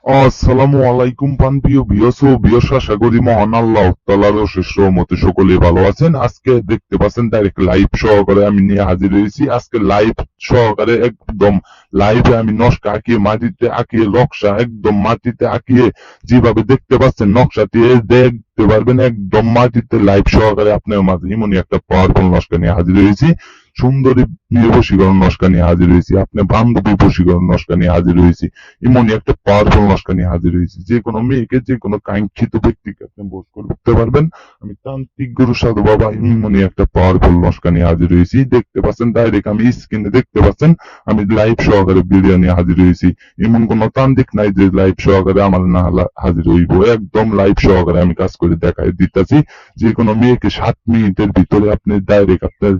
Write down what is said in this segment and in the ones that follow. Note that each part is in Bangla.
আসসালামু আলাইকুম প্রিয় ভিউয়ার্স ও ভিউয়ার্স, আশা করি মহান আল্লাহ তাআলার অশেষ রহমতে সকলেই ভালো আছেন। আজকে দেখতে পাচ্ছেন ডাইরেক্ট লাইভ সহকারে আমি নিয়ে হাজির হয়েছি। আজকে লাইভ সহকারে একদম লাইভে আমি নকশা আঁকিয়ে মাটিতে আঁকিয়ে নকশা একদম মাটিতে আঁকিয়ে যেভাবে দেখতে পাচ্ছেন নকশাটি দেখতে পারবেন একদম মাটিতে লাইভ সহকারে আপনার মাঝে এমনই একটা পাওয়ারফুল নকশা নিয়ে হাজির হয়েছি। সুন্দরী মেয়ে বশীকরণ নকশা নিয়ে হাজির হয়েছি, আপনার বান্ধবী বশীকরণ নকশা নিয়ে হাজির হয়েছি। এমনই একটা পাওয়ারফুল নকশা নিয়ে হাজির হয়েছি, যে কোনো মেয়েকে যে কোনো কাঙ্ক্ষিত ব্যক্তিকে আপনি বশ করতে পারবেন। আমি তান্ত্রিক গুরু সাধু বাবা এমনই একটা পাওয়ারফুল নকশা নিয়ে হাজির হয়েছি। দেখতে পাচ্ছেন ডাইরেক্ট আমি স্ক্রিনে দেখতে পাচ্ছেন আমি লাইভ সহকারে ভিডিও নিয়ে হাজির হয়েছি। এমন কোন তান্ত্রিক নাই যে লাইভ সহকারে আমার না হাজির হইব, একদম লাইভ সহকারে আমি কাজ করে দেখাই দিতেছি। যে কোনো মেয়েকে 7 মিনিটের ভিতরে আপনি ডাইরেক্ট আপনার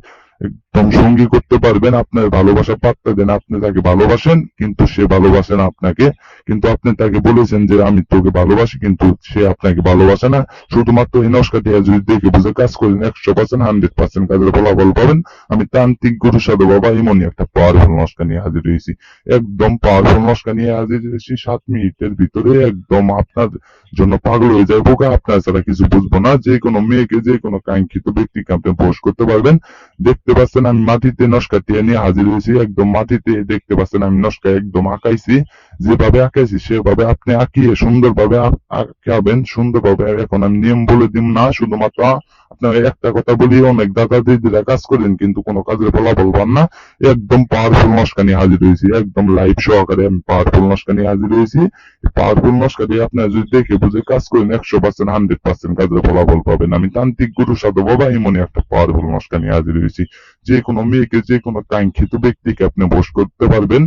একদম সঙ্গী করতে পারবেন। আপনার ভালোবাসা পাত্তা দেন, আপনি তাকে ভালোবাসেন কিন্তু সে ভালোবাসে না আপনাকে, কিন্তু আপনি তাকে বলেছেন যে আমি তোকে ভালোবাসি কিন্তু সে আপনাকে ভালোবাসে না। শুধুমাত্র এই নকশাটি যদি দেখে বুঝে কাজ করেন 100% 100% কাজের ফলাফল পাবেন। আমি তান্ত্রিক গুরু সাধু বাবা এমনই একটা পাওয়ারফুল নকশা নিয়ে হাজির হয়েছি। একদম পাওয়ারফুল নকশা নিয়ে হাজির হয়েছি 7 মিনিটের ভিতরে, একদম আপনার জন্য পাগল হয়ে যাবো, আপনার ছাড়া কিছু বুঝবো না। যে কোনো মেয়েকে যে কোনো কাঙ্ক্ষিত ব্যক্তিকে আপনি পোষ করতে পারবেন। দেখতে পাচ্ছেন আমি মাটিতে নকশাটি নিয়ে হাজির হয়েছি, একদম মাটিতে দেখতে পাচ্ছেন আমি নকশা একদম আঁকাইছি। যেভাবে আঁকাইছি সেভাবে আপনি আঁকিয়ে সুন্দরভাবে আঁকাবেন সুন্দরভাবে। এখন আমি নিয়ম বলে দিব না, শুধুমাত্র আপনার একটা কথা বলি, অনেক দাদা দিদিরা কাজ করেন কিন্তু কোনো কাজের ফলাফল পান না। একদম পাওয়ারফুল নকশা নিয়ে হাজির হয়েছি, একদম লাইভ সহকারে আমি পাওয়ারফুল নকশা নিয়ে হাজির হয়েছি। পাওয়ারফুল নকশা দিয়ে আপনারা যদি দেখে বুঝে কাজ করেন 100% 100% কাজের ফলাফল পাবেন। আমি তান্ত্রিক গুরু সাধু বাবা এমনই একটা পাওয়ারফুল নকশা নিয়ে হাজির হয়েছি। যে কোনো মেয়েকে যে কোনো কাঙ্ক্ষিত ব্যক্তিকে আপনি বশ করতে পারবেন।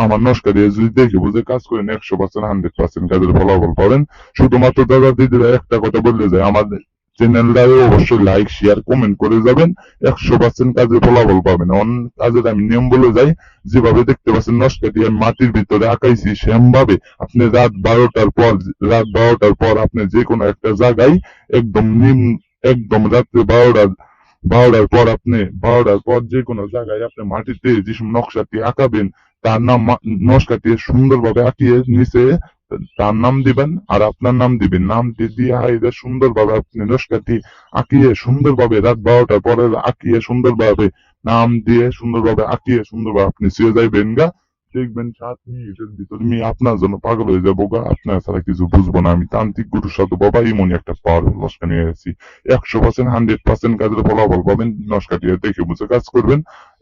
আমার নকশা দিয়ে যদি দেখে বুঝে কাজ করেন 100% 100% কাজের ফলাফল পাবেন। শুধুমাত্র দাদা দিদিরা একটা কথা বললে যায়, আমাদের চ্যানেলটাকে অবশ্যই লাইক শেয়ার কমেন্ট করে যাবেন। 100% কাজের ফলাফল পাবেন। অন্য কাজের আমি নিয়ম বলে যাই, যেভাবে দেখতে পাচ্ছেন নকশাটি আমি মাটির ভিতরে আঁকাইছি সেম ভাবে আপনি রাত 12টার পর আপনি যে কোনো একটা জায়গায় একদম একদম রাত্রে 12টার পর যে কোনো জায়গায় আপনি মাটিতে যে নকশাটি আঁকাবেন তার নাম নকশাটি সুন্দরভাবে আঁকিয়ে নিচে তার নাম দিবেন আর আপনার নাম দিবেন। নামটি দিয়ে হাইরে সুন্দরভাবে আপনি নকশাটি আঁকিয়ে সুন্দরভাবে রাত 12টার পরে আঁকিয়ে সুন্দরভাবে নাম দিয়ে সুন্দরভাবে আঁকিয়ে সুন্দরভাবে আপনি শুয়ে যাইবেন গা। দেখবেন 7 মিনিটের ভিতরে আমি আপনার জন্য পাগল হয়ে যাবো গা, আপনার ছাড়া কিছু বুঝবো না। আমি তান্ত্রিক গুরু সাধু বাবা এমনই একটা পাওয়ারফুল নকশা নিয়ে এসেছি। 100% 100% কাজের ফলাফল পাবেন। নকশাটি দেখে বুঝে কাজ করবেন,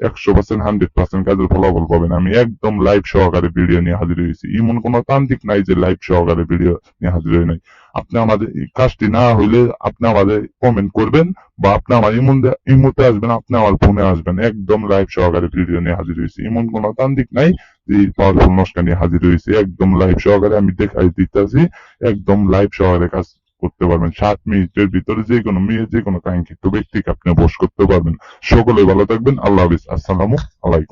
100% 100% কাজের ফলাফল পাবেন। আমি একদম লাইভ সহকারে ভিডিও নিয়ে হাজির হয়েছি। এমন কোনো তান্ত্রিক নাই যে লাইভ সহকারে ভিডিও নিয়ে হাজির হয় নাই। আপনি আমাদের এই কাজটি না হইলে আপনি আমাদের কমেন্ট করবেন বা আপনি আমার ইমোতে আসবেন, আপনি আমার ফোনে আসবেন। একদম লাইভ সহকারে ভিডিও নিয়ে হাজির হয়েছি। এমন কোনো তান্ত্রিক নাই যে পাওয়ারফুল নকশা নিয়ে হাজির হয়েছে। একদম লাইভ সহকারে আমি দেখাই দিতেছি, একদম লাইভ সহকারে কাজ করতে পারবেন। 7 মিনিটের ভিতরে যে কোনো মেয়ে যে কোনো কাঙ্ক্ষিত ব্যক্তিকে আপনি বশ করতে পারবেন। সকলে ভালো থাকবেন। আল্লাহ হাফিজ। আসসালামু আলাইকুম।